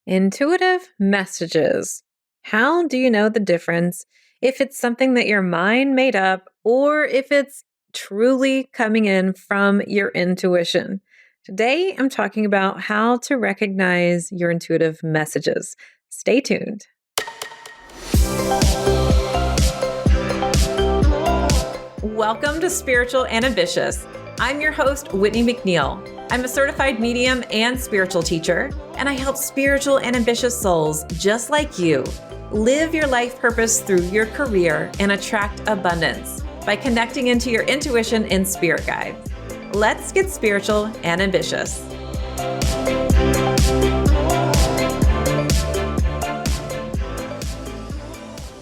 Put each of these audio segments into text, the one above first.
Intuitive messages. How do you know the difference if it's something that your mind made up or if it's truly coming in from your intuition? Today, I'm talking about how to recognize your intuitive messages. Stay tuned. Welcome to Spiritual and Ambitious. I'm your host, Whitney McNeill. I'm a certified medium and spiritual teacher, and I help spiritual and ambitious souls just like you live your life purpose through your career and attract abundance by connecting into your intuition and spirit guides. Let's get spiritual and ambitious.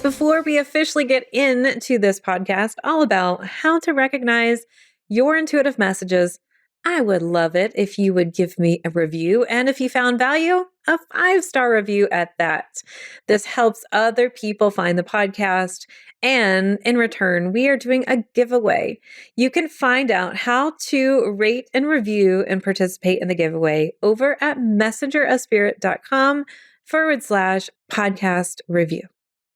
Before we officially get into this podcast all about how to recognize your intuitive messages, I would love it if you would give me a review, and if you found value, a 5-star review at that. This helps other people find the podcast, and in return, we are doing a giveaway. You can find out how to rate and review and participate in the giveaway over at messengerofspirit.com/podcast review.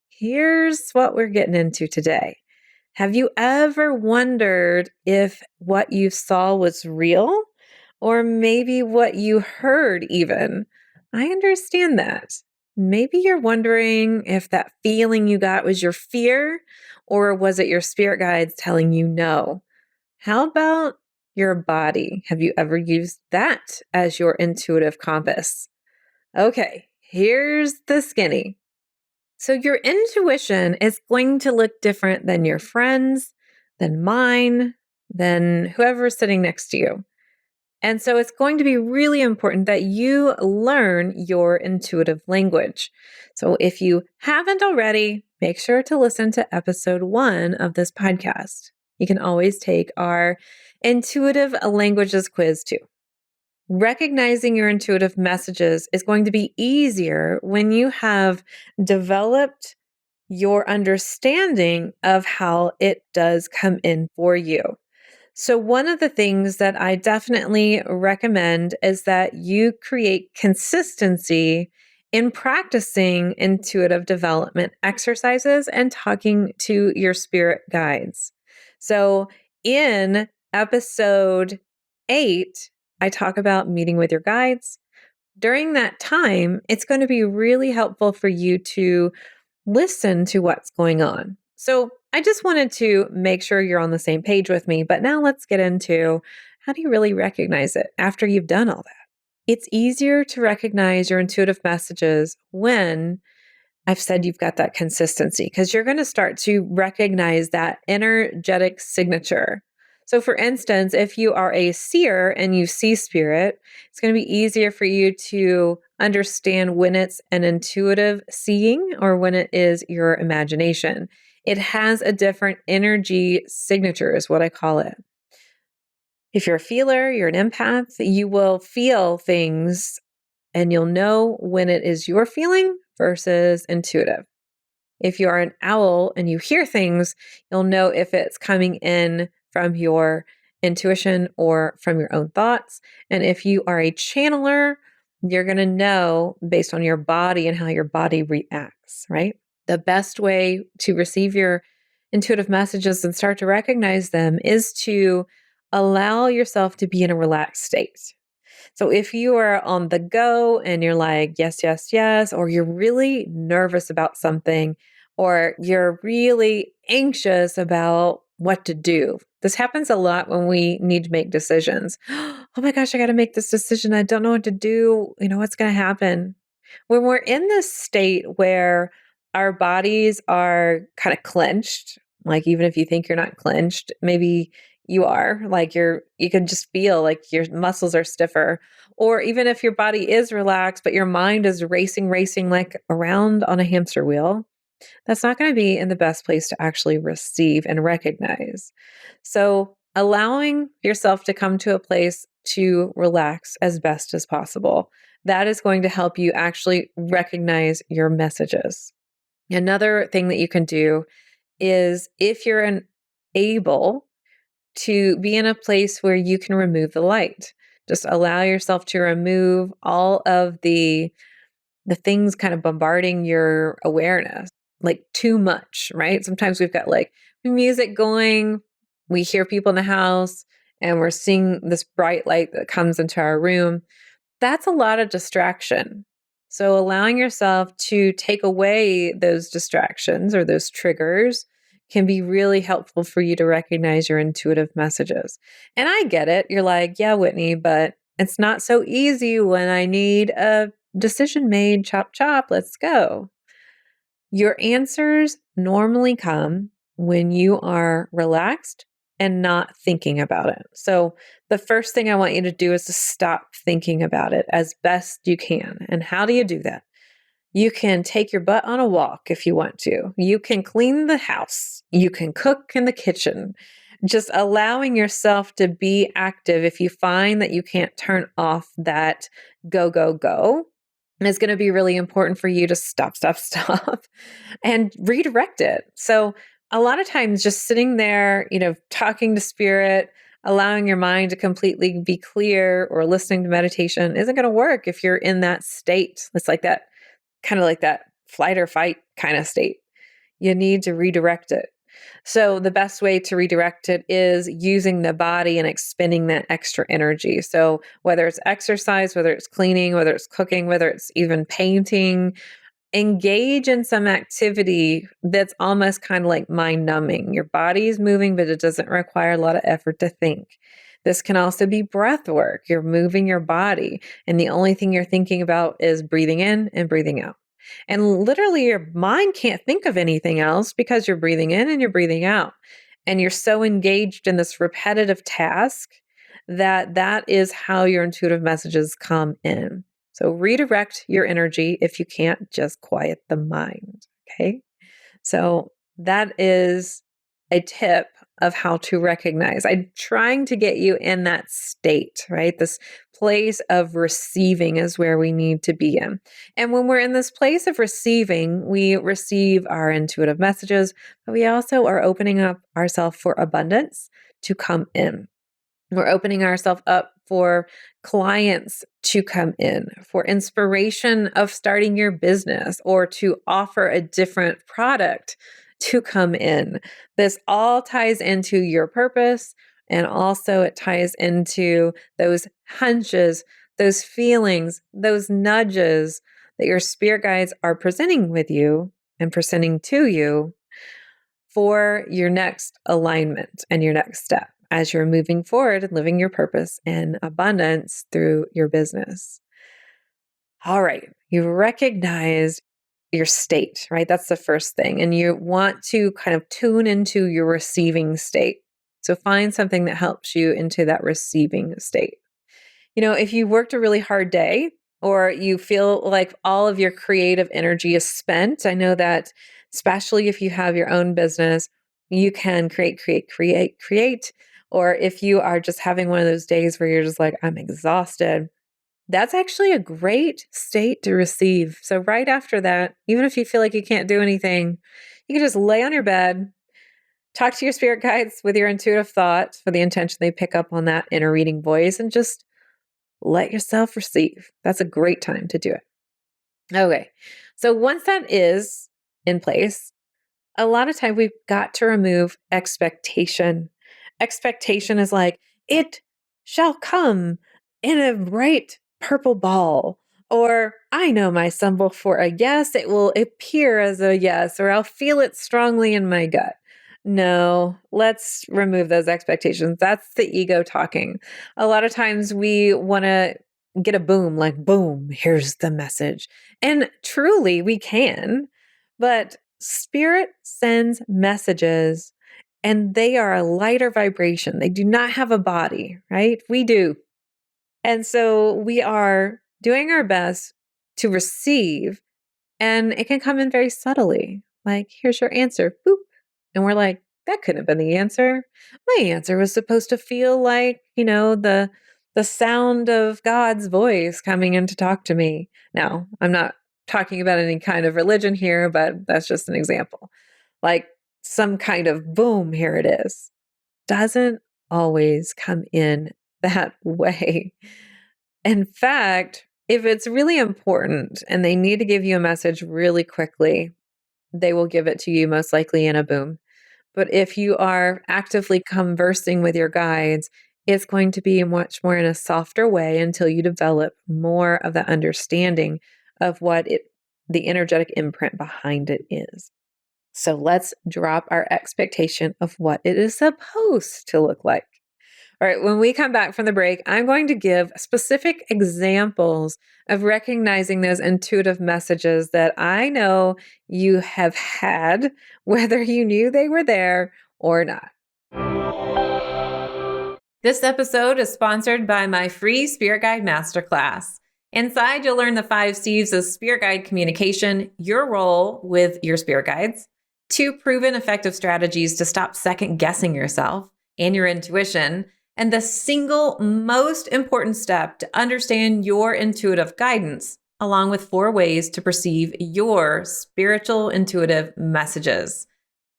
Here's what we're getting into today. Have you ever wondered if what you saw was real, or maybe what you heard even? I understand that. Maybe you're wondering if that feeling you got was your fear, or was it your spirit guides telling you no? How about your body? Have you ever used that as your intuitive compass? Okay, here's the skinny. So your intuition is going to look different than your friends, than mine, than whoever's sitting next to you. And so it's going to be really important that you learn your intuitive language. So if you haven't already, make sure to listen to episode 1 of this podcast. You can always take our intuitive languages quiz too. Recognizing your intuitive messages is going to be easier when you have developed your understanding of how it does come in for you. So one of the things that I definitely recommend is that you create consistency in practicing intuitive development exercises and talking to your spirit guides. So in episode 8, I talk about meeting with your guides. During that time, it's going to be really helpful for you to listen to what's going on. So I just wanted to make sure you're on the same page with me, but now let's get into how do you really recognize it after you've done all that? It's easier to recognize your intuitive messages when I've said you've got that consistency, because you're going to start to recognize that energetic signature. So for instance, if you are a seer and you see spirit, it's going to be easier for you to understand when it's an intuitive seeing or when it is your imagination. It has a different energy signature is what I call it. If you're a feeler, you're an empath, you will feel things and you'll know when it is your feeling versus intuitive. If you are an owl and you hear things, you'll know if it's coming in from your intuition or from your own thoughts. And if you are a channeler, you're going to know based on your body and how your body reacts, right? The best way to receive your intuitive messages and start to recognize them is to allow yourself to be in a relaxed state. So if you are on the go and you're like, yes, yes, yes, or you're really nervous about something, or you're really anxious about what to do. This happens a lot when we need to make decisions. Oh my gosh, I got to make this decision. I don't know what to do. What's going to happen? When we're in this state where our bodies are kind of clenched, like even if you think you're not clenched, maybe you are, like you can just feel like your muscles are stiffer. Or even if your body is relaxed, but your mind is racing like around on a hamster wheel, that's not going to be in the best place to actually receive and recognize. So allowing yourself to come to a place to relax as best as possible, that is going to help you actually recognize your messages. Another thing that you can do is if you're able to be in a place where you can remove the light. Just allow yourself to remove all of the the things kind of bombarding your awareness, like too much, right? Sometimes we've got like music going, we hear people in the house, and we're seeing this bright light that comes into our room. That's a lot of distraction. So allowing yourself to take away those distractions or those triggers can be really helpful for you to recognize your intuitive messages. And I get it. You're like, yeah, Whitney, but it's not so easy when I need a decision made, chop, chop, let's go. Your answers normally come when you are relaxed and not thinking about it. So, the first thing I want you to do is to stop thinking about it as best you can. And how do you do that? You can take your butt on a walk if you want to. You can clean the house. You can cook in the kitchen. Just allowing yourself to be active if you find that you can't turn off that go, go, go. It's going to be really important for you to stop, stop, stop and redirect it. So, a lot of times just sitting there, talking to spirit, allowing your mind to completely be clear or listening to meditation isn't going to work if you're in that state. It's like that, kind of like that flight or fight kind of state. You need to redirect it. So the best way to redirect it is using the body and expending that extra energy. So whether it's exercise, whether it's cleaning, whether it's cooking, whether it's even painting, engage in some activity that's almost kind of like mind numbing. Your body is moving, but it doesn't require a lot of effort to think. This can also be breath work. You're moving your body, and the only thing you're thinking about is breathing in and breathing out. And literally, your mind can't think of anything else because you're breathing in and you're breathing out. And you're so engaged in this repetitive task that is how your intuitive messages come in. So redirect your energy if you can't just quiet the mind. Okay. So that is a tip of how to recognize. I'm trying to get you in that state, right? This place of receiving is where we need to be in. And when we're in this place of receiving, we receive our intuitive messages, but we also are opening up ourselves for abundance to come in. We're opening ourselves up for clients to come in, for inspiration of starting your business or to offer a different product to come in. This all ties into your purpose, and also it ties into those hunches, those feelings, those nudges that your spirit guides are presenting with you and presenting to you for your next alignment and your next step as you're moving forward and living your purpose in abundance through your business. All right, you've recognized your state, right? That's the first thing. And you want to kind of tune into your receiving state. So find something that helps you into that receiving state. If you worked a really hard day or you feel like all of your creative energy is spent, I know that especially if you have your own business, you can create. Or if you are just having one of those days where you're just like, I'm exhausted, that's actually a great state to receive. So right after that, even if you feel like you can't do anything, you can just lay on your bed, talk to your spirit guides with your intuitive thoughts for the intention they pick up on that inner reading voice, and just let yourself receive. That's a great time to do it. Okay. So once that is in place, a lot of time we've got to remove expectation. Expectation is like, it shall come in a bright purple ball. Or I know my symbol for a yes, it will appear as a yes, or I'll feel it strongly in my gut. No, let's remove those expectations. That's the ego talking. A lot of times we want to get a boom, like, boom, here's the message. And truly we can, but spirit sends messages and they are a lighter vibration. They do not have a body, right? We do. And so we are doing our best to receive, and it can come in very subtly. Like, here's your answer. Boop. And we're like, that couldn't have been the answer. My answer was supposed to feel like, the sound of God's voice coming in to talk to me. Now, I'm not talking about any kind of religion here, but that's just an example. Like some kind of boom, here it is. Doesn't always come in that way. In fact, If it's really important and they need to give you a message really quickly, they will give it to you most likely in a boom. But if you are actively conversing with your guides, it's going to be much more in a softer way until you develop more of the understanding of the energetic imprint behind it is. So let's drop our expectation of what it is supposed to look like. All right, when we come back from the break, I'm going to give specific examples of recognizing those intuitive messages that I know you have had, whether you knew they were there or not. This episode is sponsored by my free Spirit Guide Masterclass. Inside, you'll learn the 5 C's of Spirit Guide communication, your role with your Spirit Guides, 2 proven effective strategies to stop second guessing yourself and your intuition, and the single most important step to understand your intuitive guidance, along with 4 ways to perceive your spiritual intuitive messages.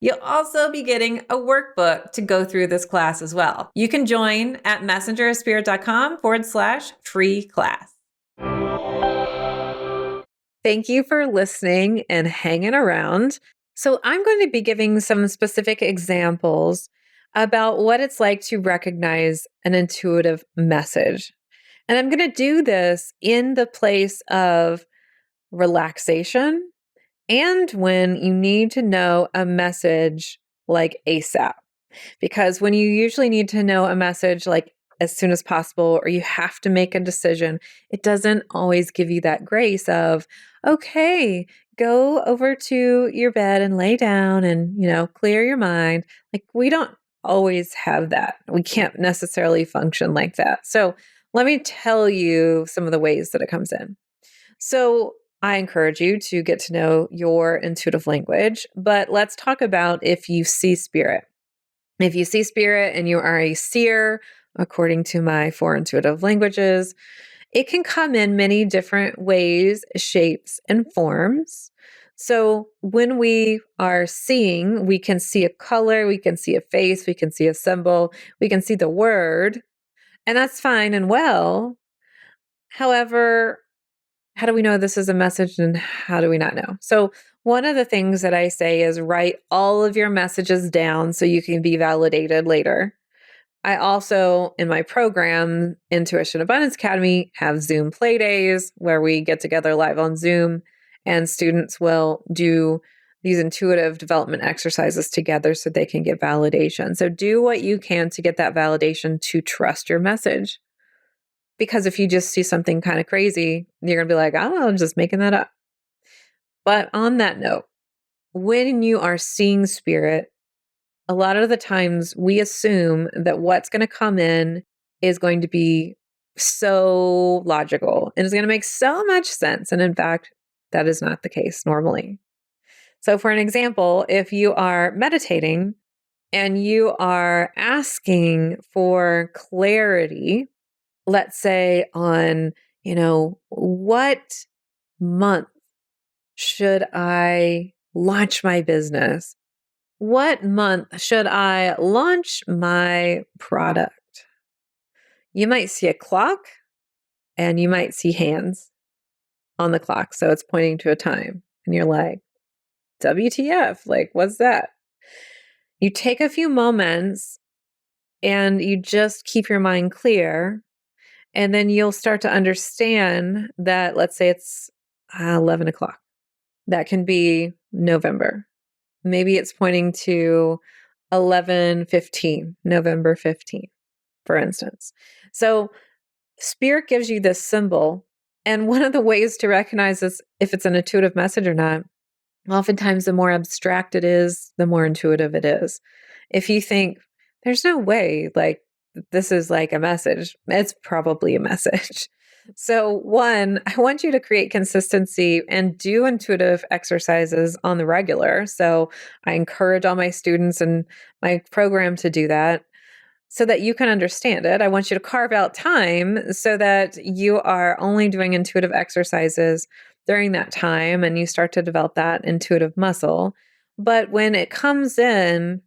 You'll also be getting a workbook to go through this class as well. You can join at messengerofspirit.com/free class. Thank you for listening and hanging around. So I'm going to be giving some specific examples about what it's like to recognize an intuitive message. And I'm going to do this in the place of relaxation and when you need to know a message like ASAP. Because when you usually need to know a message like as soon as possible, or you have to make a decision, it doesn't always give you that grace of, okay, go over to your bed and lay down and, clear your mind. Like we don't always have that. We can't necessarily function like that. So let me tell you some of the ways that it comes in. So I encourage you to get to know your intuitive language, but let's talk about if you see spirit. If you see spirit and you are a seer, according to my 4 intuitive languages, it can come in many different ways, shapes, and forms. So when we are seeing, we can see a color, we can see a face, we can see a symbol, we can see the word, and that's fine and well. However, how do we know this is a message and how do we not know? So one of the things that I say is write all of your messages down so you can be validated later. I also, in my program, Intuition Abundance Academy, have Zoom play days where we get together live on Zoom and students will do these intuitive development exercises together so they can get validation. So do what you can to get that validation to trust your message. Because if you just see something kind of crazy, you're going to be like, I don't know, I'm just making that up. But on that note, when you are seeing spirit, a lot of the times we assume that what's going to come in is going to be so logical and is going to make so much sense. And in fact, that is not the case normally. So for an example, if you are meditating and you are asking for clarity, let's say on, what month should I launch my business? What month should I launch my product? You might see a clock and you might see hands on the clock. So it's pointing to a time and you're like, WTF, like, what's that? You take a few moments and you just keep your mind clear. And then you'll start to understand that, let's say it's 11 o'clock. That can be November. Maybe it's pointing to 11/15, November 15th, for instance. So spirit gives you this symbol. And one of the ways to recognize this, if it's an intuitive message or not, oftentimes the more abstract it is, the more intuitive it is. If you think, there's no way, like, this is like a message, it's probably a message. So one, I want you to create consistency and do intuitive exercises on the regular. So I encourage all my students and my program to do that so that you can understand it. I want you to carve out time so that you are only doing intuitive exercises during that time and you start to develop that intuitive muscle. But when it comes in,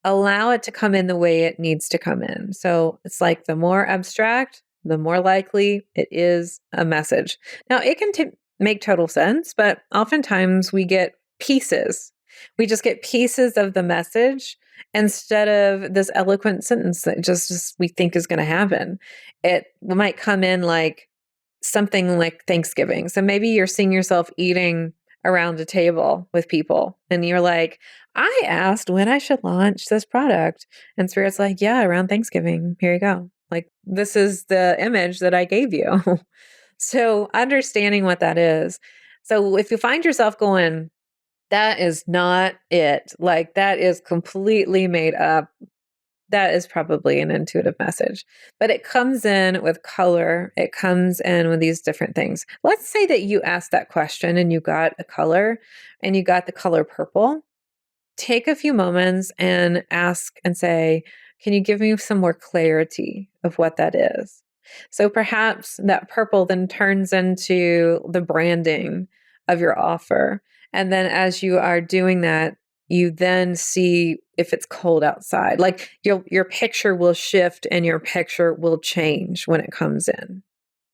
allow it to come in the way it needs to come in. So it's like the more abstract, the more likely it is a message. Now, it can make total sense, but oftentimes we get pieces. We just get pieces of the message instead of this eloquent sentence that just we think is going to happen. It might come in like something like Thanksgiving. So maybe you're seeing yourself eating around a table with people and you're like, I asked when I should launch this product. And Spirit's like, yeah, around Thanksgiving. Here you go. Like, this is the image that I gave you. So understanding what that is. So if you find yourself going, that is not it, like that is completely made up, that is probably an intuitive message. But it comes in with color. It comes in with these different things. Let's say that you asked that question and you got a color and you got the color purple. Take a few moments and ask and say, can you give me some more clarity of what that is? So perhaps that purple then turns into the branding of your offer. And then as you are doing that, you then see if it's cold outside. Like your picture will shift and your picture will change when it comes in.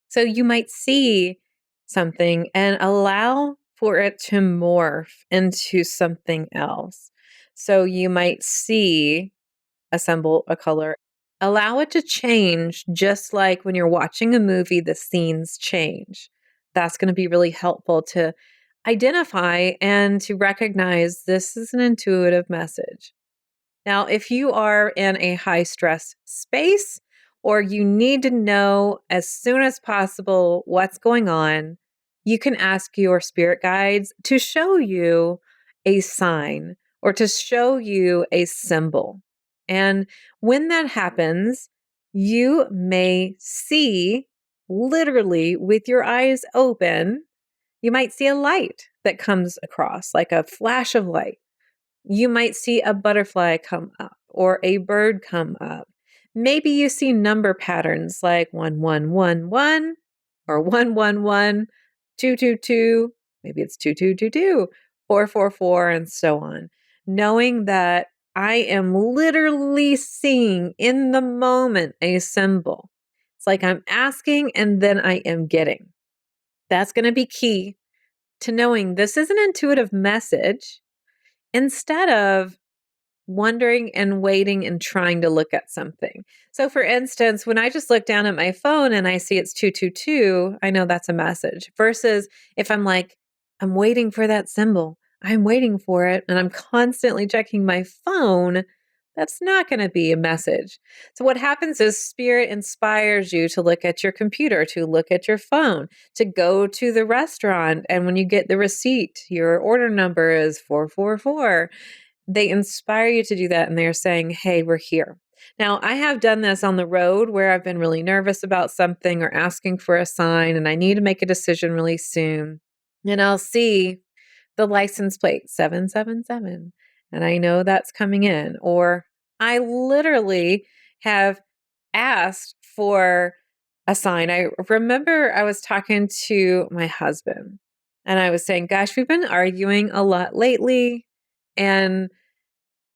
So you might see something and allow for it to morph into something else. So you might see a symbol, a color, allow it to change, just like when you're watching a movie, the scenes change. That's going to be really helpful to identify and to recognize this is an intuitive message. Now, if you are in a high stress space or you need to know as soon as possible what's going on, you can ask your spirit guides to show you a sign or to show you a symbol. And when that happens, you may see literally with your eyes open, you might see a light that comes across, like a flash of light. You might see a butterfly come up or a bird come up. Maybe you see number patterns like 1111 or 111, 222, maybe it's 2222, 444, and so on. Knowing that I am literally seeing in the moment a symbol. It's like I'm asking and then I am getting. That's going to be key to knowing this is an intuitive message instead of wondering and waiting and trying to look at something. So for instance, when I just look down at my phone and I see it's 222, I know that's a message. Versus if I'm like, I'm waiting for that symbol, I'm waiting for it, and I'm constantly checking my phone, that's not going to be a message. So what happens is Spirit inspires you to look at your computer, to look at your phone, to go to the restaurant. And when you get the receipt, your order number is 444. They inspire you to do that. And they're saying, hey, we're here. Now, I have done this on the road where I've been really nervous about something or asking for a sign and I need to make a decision really soon. And I'll see the license plate 777. And I know that's coming in. Or I literally have asked for a sign. I remember I was talking to my husband and I was saying, gosh, we've been arguing a lot lately. And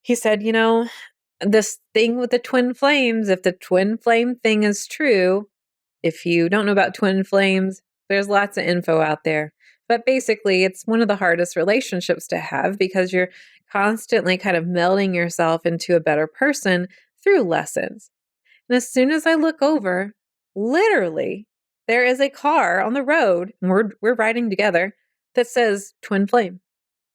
he said, this thing with the twin flames, if the twin flame thing is true, if you don't know about twin flames, there's lots of info out there. But basically, it's one of the hardest relationships to have because you're constantly kind of melding yourself into a better person through lessons. And as soon as I look over, literally, there is a car on the road, and we're riding together, that says twin flame.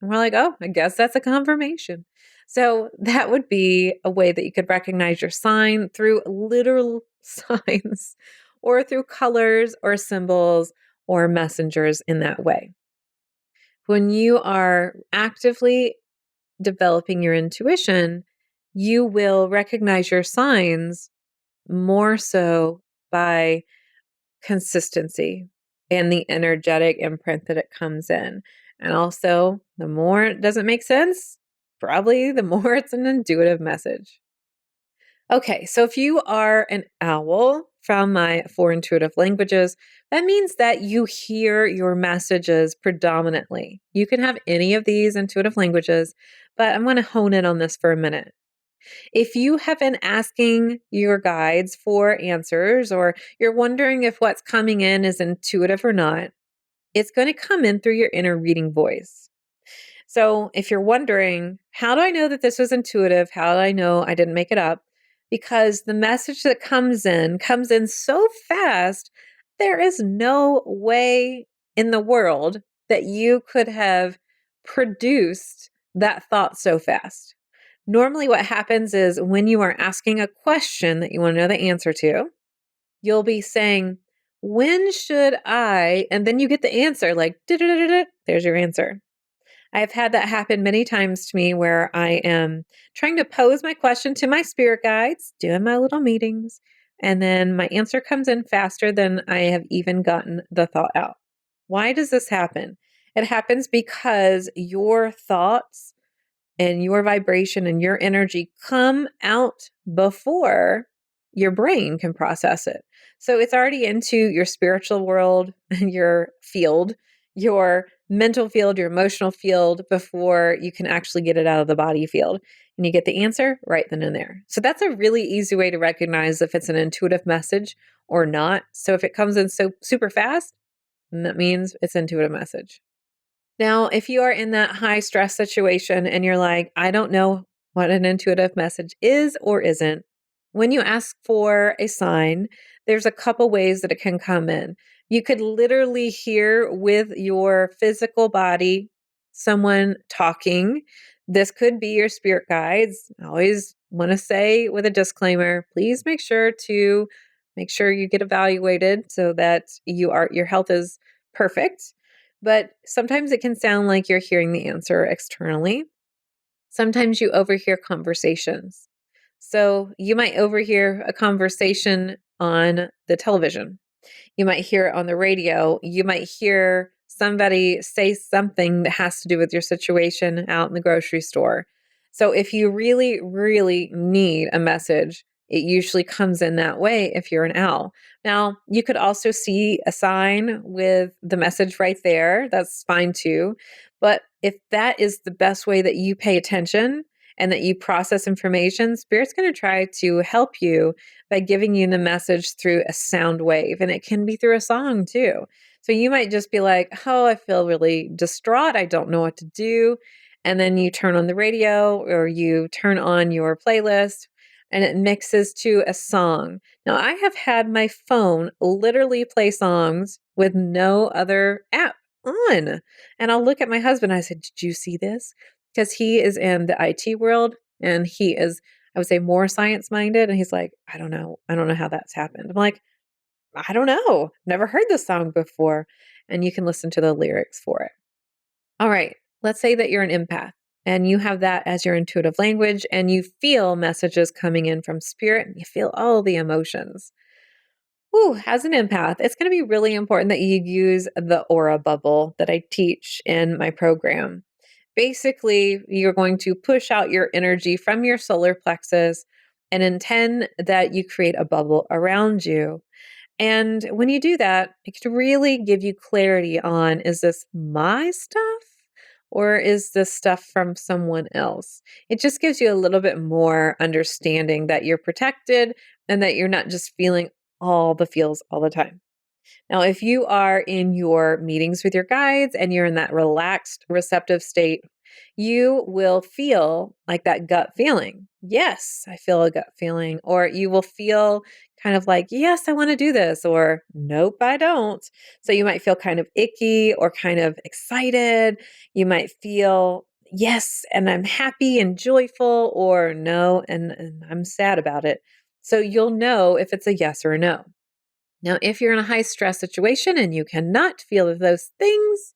And we're like, oh, I guess that's a confirmation. So that would be a way that you could recognize your sign through literal signs or through colors or symbols or messengers in that way. When you are actively developing your intuition, you will recognize your signs more so by consistency and the energetic imprint that it comes in. And also, the more it doesn't make sense, probably the more it's an intuitive message. Okay, so if you are an owl from my 4 intuitive languages, that means that you hear your messages predominantly. You can have any of these intuitive languages, but I'm going to hone in on this for a minute. If you have been asking your guides for answers, or you're wondering if what's coming in is intuitive or not, it's going to come in through your inner reading voice. So if you're wondering, how do I know that this was intuitive? How do I know I didn't make it up? Because the message that comes in so fast, there is no way in the world that you could have produced that thought so fast. Normally, what happens is when you are asking a question that you want to know the answer to, you'll be saying, when should I? And then you get the answer like, there's your answer. I've had that happen many times to me where I am trying to pose my question to my spirit guides, doing my little meetings, and then my answer comes in faster than I have even gotten the thought out. Why does this happen? It happens because your thoughts and your vibration and your energy come out before your brain can process it. So it's already into your spiritual world, your field, your mental field, your emotional field before you can actually get it out of the body field. And you get the answer right then and there. So that's a really easy way to recognize if it's an intuitive message or not. So if it comes in so super fast, then that means it's an intuitive message. Now, if you are in that high stress situation and you're like, I don't know what an intuitive message is or isn't, when you ask for a sign, there's a couple ways that it can come in. You could literally hear with your physical body someone talking. This could be your spirit guides. I always want to say with a disclaimer, please make sure you get evaluated so that your health is perfect. But sometimes it can sound like you're hearing the answer externally. Sometimes you overhear conversations. So you might overhear a conversation on the television. You might hear it on the radio. You might hear somebody say something that has to do with your situation out in the grocery store. So if you really, really need a message, it usually comes in that way if you're an owl. Now, you could also see a sign with the message right there. That's fine too. But if that is the best way that you pay attention and that you process information, Spirit's going to try to help you by giving you the message through a sound wave. And it can be through a song too. So you might just be like, oh, I feel really distraught. I don't know what to do. And then you turn on the radio or you turn on your playlist and it mixes to a song. Now, I have had my phone literally play songs with no other app on. And I'll look at my husband. I said, did you see this? Because he is in the IT world and he is, I would say, more science minded. And he's like, I don't know. I don't know how that's happened. I'm like, I don't know. Never heard this song before. And you can listen to the lyrics for it. All right. Let's say that you're an empath and you have that as your intuitive language and you feel messages coming in from spirit and you feel all the emotions. Ooh, as an empath, it's going to be really important that you use the aura bubble that I teach in my program. Basically, you're going to push out your energy from your solar plexus and intend that you create a bubble around you. And when you do that, it can really give you clarity on, is this my stuff or is this stuff from someone else? It just gives you a little bit more understanding that you're protected and that you're not just feeling all the feels all the time. Now, if you are in your meetings with your guides and you're in that relaxed, receptive state, you will feel like that gut feeling. Yes, I feel a gut feeling. Or you will feel kind of like, yes, I want to do this. Or nope, I don't. So you might feel kind of icky or kind of excited. You might feel, yes, and I'm happy and joyful, or no, and I'm sad about it. So you'll know if it's a yes or a no. Now, if you're in a high stress situation and you cannot feel those things,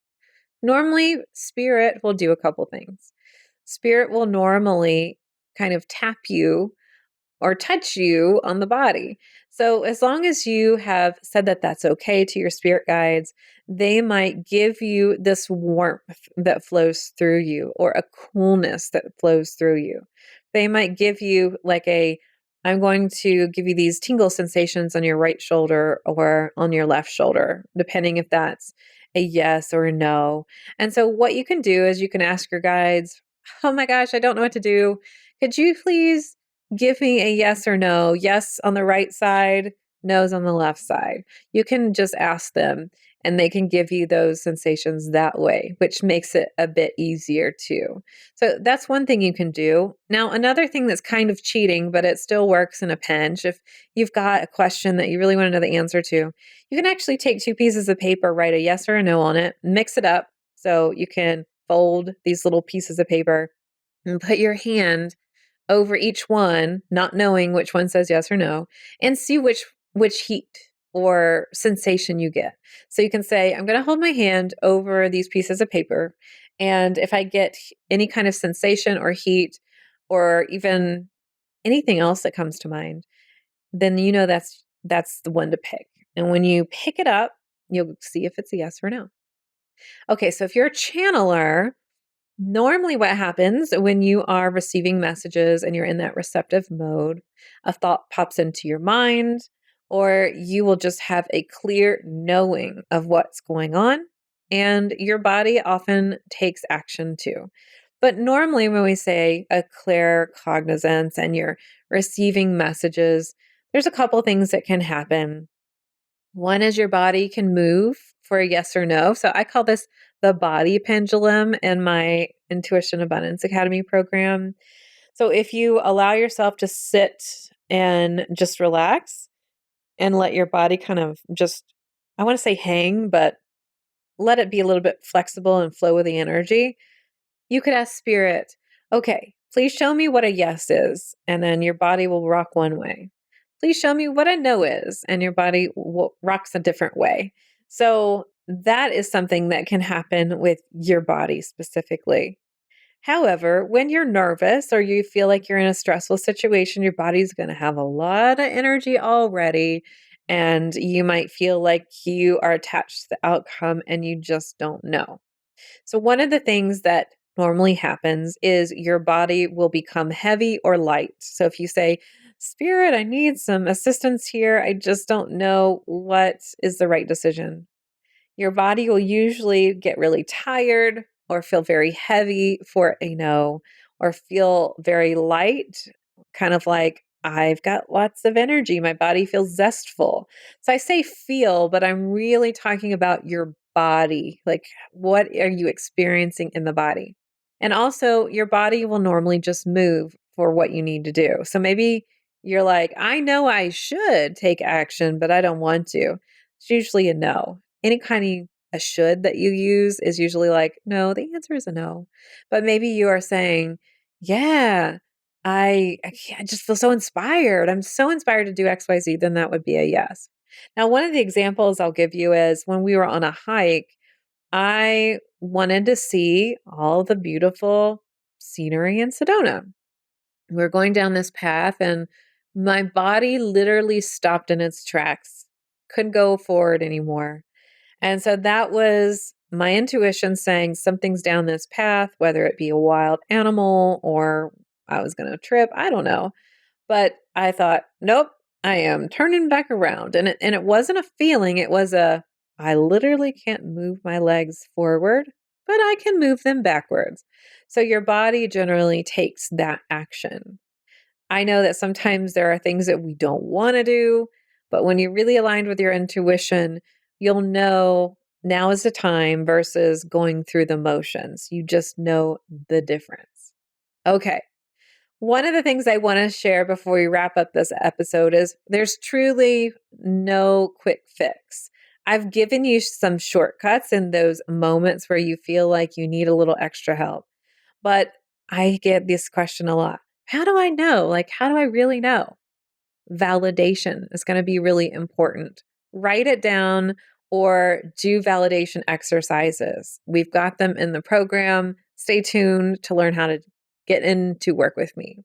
normally spirit will do a couple things. Spirit will normally kind of tap you or touch you on the body. So as long as you have said that that's okay to your spirit guides, they might give you this warmth that flows through you or a coolness that flows through you. They might give you like I'm going to give you these tingle sensations on your right shoulder or on your left shoulder, depending if that's a yes or a no. And so what you can do is you can ask your guides, oh my gosh, I don't know what to do. Could you please give me a yes or no, yes on the right side, no's on the left side. You can just ask them and they can give you those sensations that way, which makes it a bit easier too. So that's one thing you can do. Now, another thing that's kind of cheating, but it still works in a pinch. If you've got a question that you really want to know the answer to, you can actually take two pieces of paper, write a yes or a no on it, mix it up. So you can fold these little pieces of paper and put your hand over each one, not knowing which one says yes or no, and see which heat or sensation you get. So you can say, I'm going to hold my hand over these pieces of paper, and if I get any kind of sensation or heat or even anything else that comes to mind, then you know that's the one to pick. And when you pick it up, you'll see if it's a yes or no. Okay, so if you're a channeler, normally, what happens when you are receiving messages and you're in that receptive mode, a thought pops into your mind, or you will just have a clear knowing of what's going on, and your body often takes action too. But normally, when we say a claircognizance and you're receiving messages, there's a couple things that can happen. One is your body can move for a yes or no. So I call this the body pendulum in my Intuition Abundance Academy program. So if you allow yourself to sit and just relax and let your body kind of just, I want to say hang, but let it be a little bit flexible and flow with the energy, you could ask Spirit, okay, please show me what a yes is. And then your body will rock one way. Please show me what a no is. And your body rocks a different way. So that is something that can happen with your body specifically. However, when you're nervous or you feel like you're in a stressful situation, your body's going to have a lot of energy already. And you might feel like you are attached to the outcome and you just don't know. So, one of the things that normally happens is your body will become heavy or light. So, if you say, Spirit, I need some assistance here, I just don't know what is the right decision, your body will usually get really tired or feel very heavy for a no, or feel very light, kind of like, I've got lots of energy. My body feels zestful. So I say feel, but I'm really talking about your body. Like, what are you experiencing in the body? And also, your body will normally just move for what you need to do. So maybe you're like, I know I should take action, but I don't want to. It's usually a no. Any kind of a should that you use is usually like, no, the answer is a no. But maybe you are saying, yeah, I just feel so inspired. I'm so inspired to do XYZ, then that would be a yes. Now, one of the examples I'll give you is when we were on a hike, I wanted to see all the beautiful scenery in Sedona. We were going down this path and my body literally stopped in its tracks, couldn't go forward anymore. And so that was my intuition saying something's down this path, whether it be a wild animal or I was going to trip. I don't know. But I thought, nope, I am turning back around. And it wasn't a feeling. It was I literally can't move my legs forward, but I can move them backwards. So your body generally takes that action. I know that sometimes there are things that we don't want to do, but when you're really aligned with your intuition, you'll know now is the time versus going through the motions. You just know the difference. Okay. One of the things I want to share before we wrap up this episode is there's truly no quick fix. I've given you some shortcuts in those moments where you feel like you need a little extra help. But I get this question a lot. How do I know? Like, how do I really know? Validation is going to be really important. Write it down or do validation exercises. We've got them in the program. Stay tuned to learn how to get in to work with me.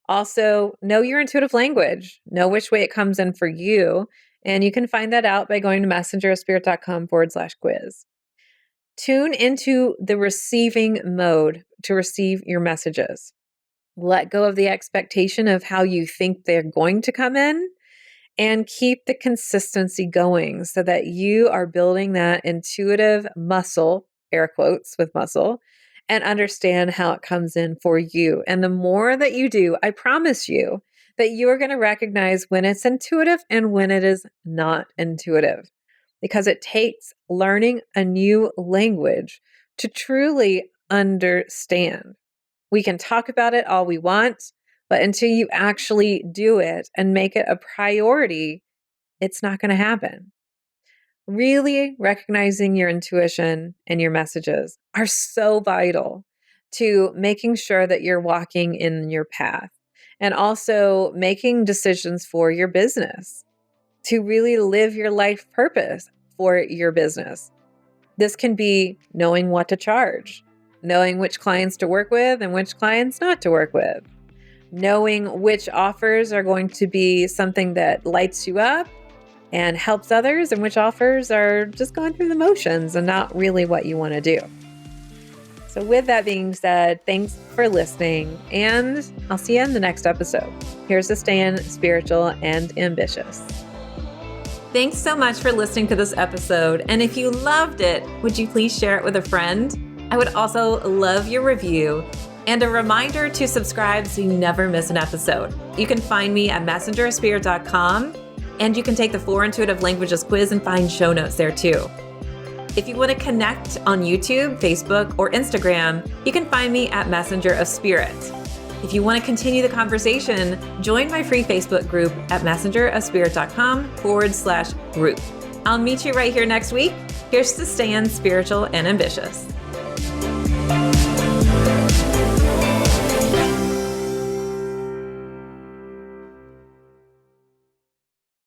Also, know your intuitive language. Know which way it comes in for you. And you can find that out by going to messengerofspirit.com/quiz. Tune into the receiving mode to receive your messages. Let go of the expectation of how you think they're going to come in and keep the consistency going so that you are building that intuitive muscle, air quotes with muscle, and understand how it comes in for you. And the more that you do, I promise you that you are going to recognize when it's intuitive and when it is not intuitive, because it takes learning a new language to truly understand. We can talk about it all we want, but until you actually do it and make it a priority, it's not going to happen. Really recognizing your intuition and your messages are so vital to making sure that you're walking in your path and also making decisions for your business to really live your life purpose for your business. This can be knowing what to charge, knowing which clients to work with and which clients not to work with, knowing which offers are going to be something that lights you up and helps others, and which offers are just going through the motions and not really what you want to do. So with that being said, thanks for listening, and I'll see you in the next episode. Here's to staying spiritual and ambitious. Thanks so much for listening to this episode. And if you loved it, would you please share it with a friend? I would also love your review and a reminder to subscribe so you never miss an episode. You can find me at messengerofspirit.com. And you can take the 4 Intuitive Languages quiz and find show notes there too. If you want to connect on YouTube, Facebook, or Instagram, you can find me at Messenger of Spirit. If you want to continue the conversation, join my free Facebook group at messengerofspirit.com/group. I'll meet you right here next week. Here's to staying spiritual and ambitious.